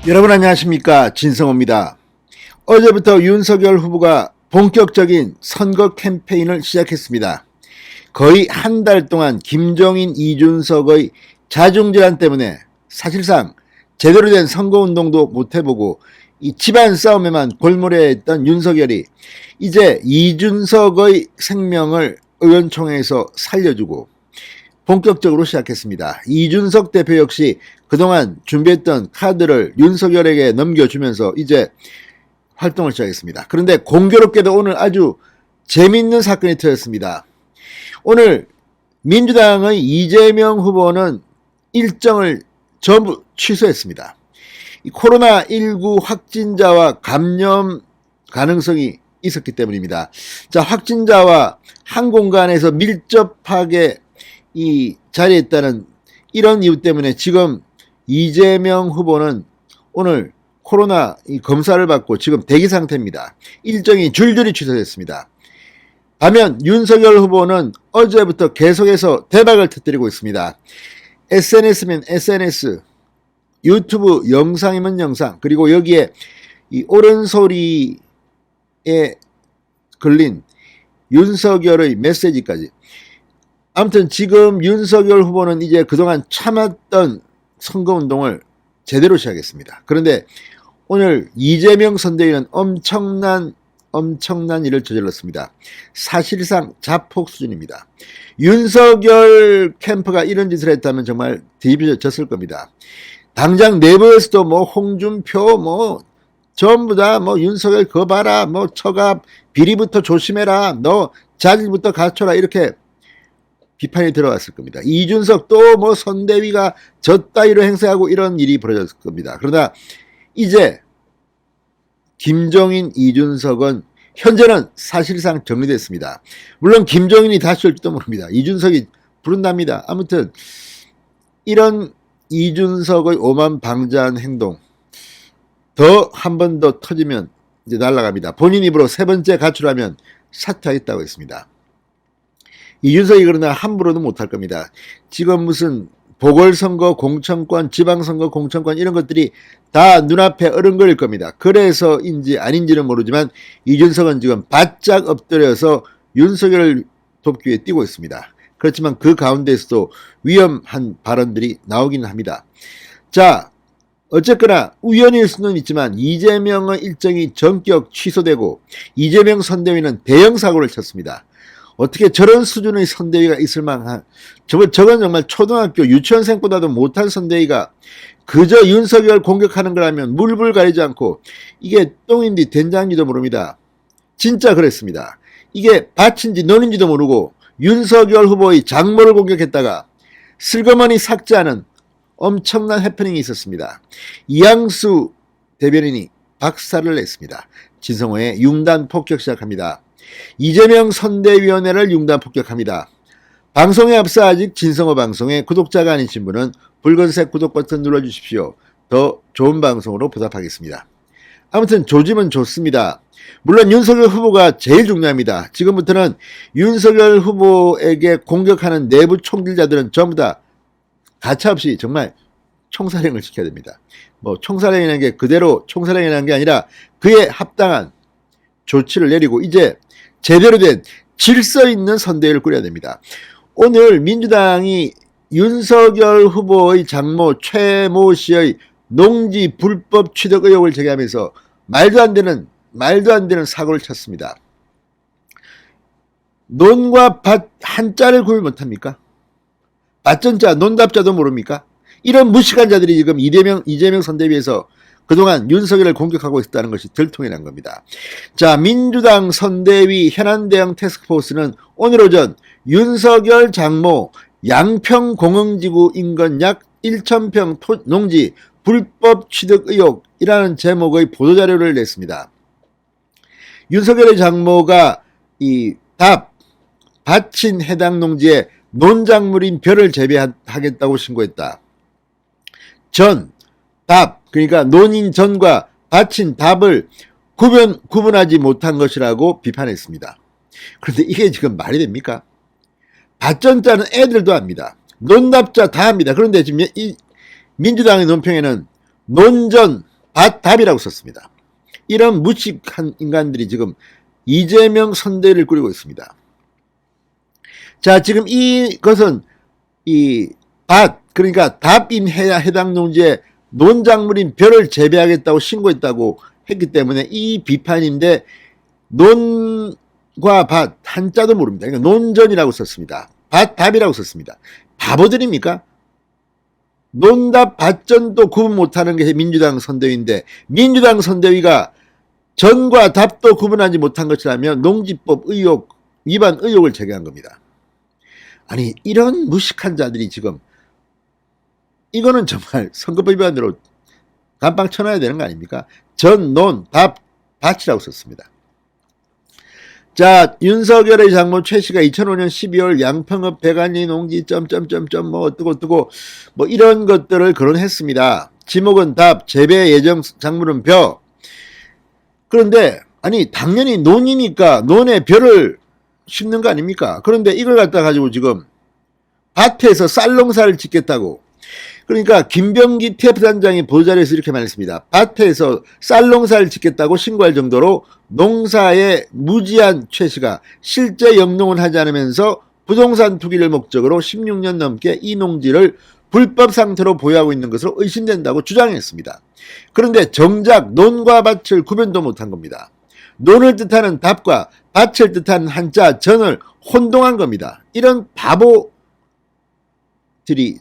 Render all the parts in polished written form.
여러분 안녕하십니까, 진성호입니다. 어제부터 윤석열 후보가 본격적인 선거 캠페인을 시작했습니다. 거의 한 달 동안 김종인, 이준석의 자중질환 때문에 사실상 제대로 된 선거운동도 못해보고 이 집안 싸움에만 골몰해했던 윤석열이 이제 이준석의 생명을 의원총회에서 살려주고 본격적으로 시작했습니다. 이준석 대표 역시 그동안 준비했던 카드를 윤석열에게 넘겨주면서 이제 활동을 시작했습니다. 그런데 공교롭게도 오늘 아주 재미있는 사건이 터졌습니다. 오늘 민주당의 이재명 후보는 일정을 전부 취소했습니다. 코로나19 확진자와 감염 가능성이 있었기 때문입니다. 자, 확진자와 한 공간에서 밀접하게 이 자리에 있다는 이런 이유 때문에 지금 이재명 후보는 오늘 코로나 검사를 받고 지금 대기 상태입니다. 일정이 줄줄이 취소됐습니다. 반면 윤석열 후보는 어제부터 계속해서 대박을 터뜨리고 있습니다. SNS면 SNS, 유튜브 영상이면 영상, 그리고 여기에 이 옳은 소리에 걸린 윤석열의 메시지까지. 아무튼 지금 윤석열 후보는 이제 그동안 참았던 선거운동을 제대로 시작했습니다. 그런데 오늘 이재명 선대위는 엄청난 일을 저질렀습니다. 사실상 자폭 수준입니다. 윤석열 캠프가 이런 짓을 했다면 정말 뒤집어졌을 겁니다. 당장 내부에서도 뭐 홍준표 뭐 전부 다 뭐 윤석열 그거 봐라, 뭐 처갑 비리부터 조심해라, 너 자질부터 갖춰라, 이렇게 비판이 들어갔을 겁니다. 이준석 또 뭐 선대위가 저 따위로 행세하고 이런 일이 벌어졌을 겁니다. 그러나 이제 김종인, 이준석은 현재는 사실상 정리됐습니다. 물론 김종인이 다시 올지도 모릅니다. 이준석이 부른답니다. 아무튼 이런 이준석의 오만방자한 행동 더 한 번 더 터지면 이제 날아갑니다. 본인 입으로 세 번째 가출하면 사퇴하겠다고 했습니다. 이준석이 그러나 함부로는 못할 겁니다. 지금 무슨 보궐선거 공천권, 지방선거 공천권 이런 것들이 다 눈앞에 어른거릴 겁니다. 그래서인지 아닌지는 모르지만 이준석은 지금 바짝 엎드려서 윤석열을 돕기 위해 뛰고 있습니다. 그렇지만 그 가운데에서도 위험한 발언들이 나오기는 합니다. 자, 어쨌거나 우연일 수는 있지만 이재명의 일정이 전격 취소되고 이재명 선대위는 대형 사고를 쳤습니다. 어떻게 저런 수준의 선대위가 있을 만한, 저건 정말 초등학교 유치원생보다도 못한 선대위가 그저 윤석열 공격하는 거라면 물불 가리지 않고 이게 똥인지 된장인지도 모릅니다. 진짜 그랬습니다. 이게 밭인지 논인지도 모르고 윤석열 후보의 장모를 공격했다가 슬그머니 삭제하는 엄청난 해프닝이 있었습니다. 이양수 대변인이 박살을 냈습니다. 진성호의 융단 폭격 시작합니다. 이재명 선대위원회를 융단 폭격합니다. 방송에 앞서 아직 진성호 방송의 구독자가 아니신 분은 붉은색 구독 버튼 눌러주십시오. 더 좋은 방송으로 보답하겠습니다. 아무튼 조짐은 좋습니다. 물론 윤석열 후보가 제일 중요합니다. 지금부터는 윤석열 후보에게 공격하는 내부 총질자들은 전부 다 가차없이 정말 총살행을 시켜야 됩니다. 뭐 총살행이라는 게 그대로 총살행이라는 게 아니라 그에 합당한 조치를 내리고 이제 제대로 된 질서 있는 선대위를 꾸려야 됩니다. 오늘 민주당이 윤석열 후보의 장모 최모 씨의 농지 불법 취득 의혹을 제기하면서 말도 안 되는 사고를 쳤습니다. 논과 밭 한자를 구분 못합니까? 밭전자, 논답자도 모릅니까? 이런 무식한 자들이 지금 이재명 선대위에서 그동안 윤석열을 공격하고 있다는 것이 들통이 난 겁니다. 자, 민주당 선대위 현안 대응 태스크포스는 오늘 오전 윤석열 장모 양평공흥지구 인근 약 1,000평 농지 불법 취득 의혹이라는 제목의 보도자료를 냈습니다. 윤석열의 장모가 이 밭인 해당 농지에 논작물인 벼를 재배하겠다고 신고했다. 그러니까 논인 전과 밭인 답을 구분하지 못한 것이라고 비판했습니다. 그런데 이게 지금 말이 됩니까? 밭전자는 애들도 합니다. 논답자 다 합니다. 그런데 지금 이 민주당의 논평에는 논전, 답이라고 썼습니다. 이런 무식한 인간들이 지금 이재명 선대위를 꾸리고 있습니다. 자, 지금 이것은 그러니까 답인해야 해당 농지에 논작물인 벼를 재배하겠다고 신고했다고 했기 때문에 이 비판인데, 논과 밭 한자도 모릅니다. 그러니까 논전이라고 썼습니다. 답이라고 썼습니다. 바보들입니까? 논답 밭전도 구분 못하는 게 민주당 선대위인데, 민주당 선대위가 전과 답도 구분하지 못한 것이라면 농지법 위반 의혹을 제기한 겁니다. 아니, 이런 무식한 자들이 지금, 이거는 정말 선거법 위반으로 감방 쳐놔야 되는 거 아닙니까? 전, 논, 답, 밭이라고 썼습니다. 자, 윤석열의 장모 최 씨가 2005년 12월 양평읍 배관리 농지 뭐 어떠고 뭐 이런 것들을 거론했습니다. 지목은 답, 재배 예정 작물은 벼. 그런데 아니 당연히 논이니까 논에 벼를 심는 거 아닙니까? 그런데 이걸 갖다 가지고 지금 밭에서 쌀농사를 짓겠다고. 그러니까 김병기 TF단장이 보도자료에서 이렇게 말했습니다. 밭에서 쌀농사를 짓겠다고 신고할 정도로 농사에 무지한 최 씨가 실제 영농은 하지 않으면서 부동산 투기를 목적으로 16년 넘게 이 농지를 불법 상태로 보유하고 있는 것으로 의심된다고 주장했습니다. 그런데 정작 논과 밭을 구분도 못한 겁니다. 논을 뜻하는 답과 밭을 뜻하는 한자 전을 혼동한 겁니다. 이런 바보들이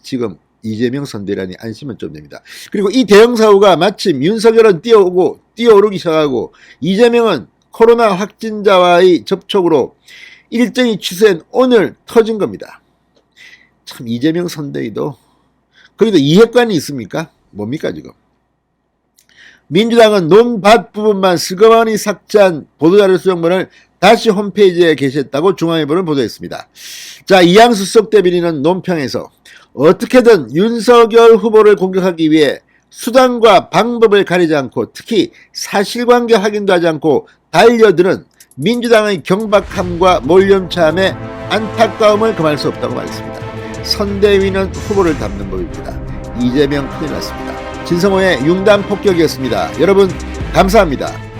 지금 이재명 선대라니 안심은 좀 됩니다. 그리고 이 대형사고가 마침 윤석열은 뛰어오르기 시작하고 이재명은 코로나 확진자와의 접촉으로 일정이 취소된 오늘 터진 겁니다. 참 이재명 선대위도 거기도 이핵관이 있습니까? 뭡니까 지금? 민주당은 논밭 부분만 슬그머니 삭제한 보도자료 수정본을 다시 홈페이지에 게시했다고 중앙일보는 보도했습니다. 자, 이양수 수석 대변인은 논평에서 어떻게든 윤석열 후보를 공격하기 위해 수단과 방법을 가리지 않고 특히 사실관계 확인도 하지 않고 달려드는 민주당의 경박함과 몰염참에 안타까움을 금할 수 없다고 말했습니다. 선대위는 후보를 담는 법입니다. 이재명 큰일 났습니다. 진성호의 융단 폭격이었습니다. 여러분 감사합니다.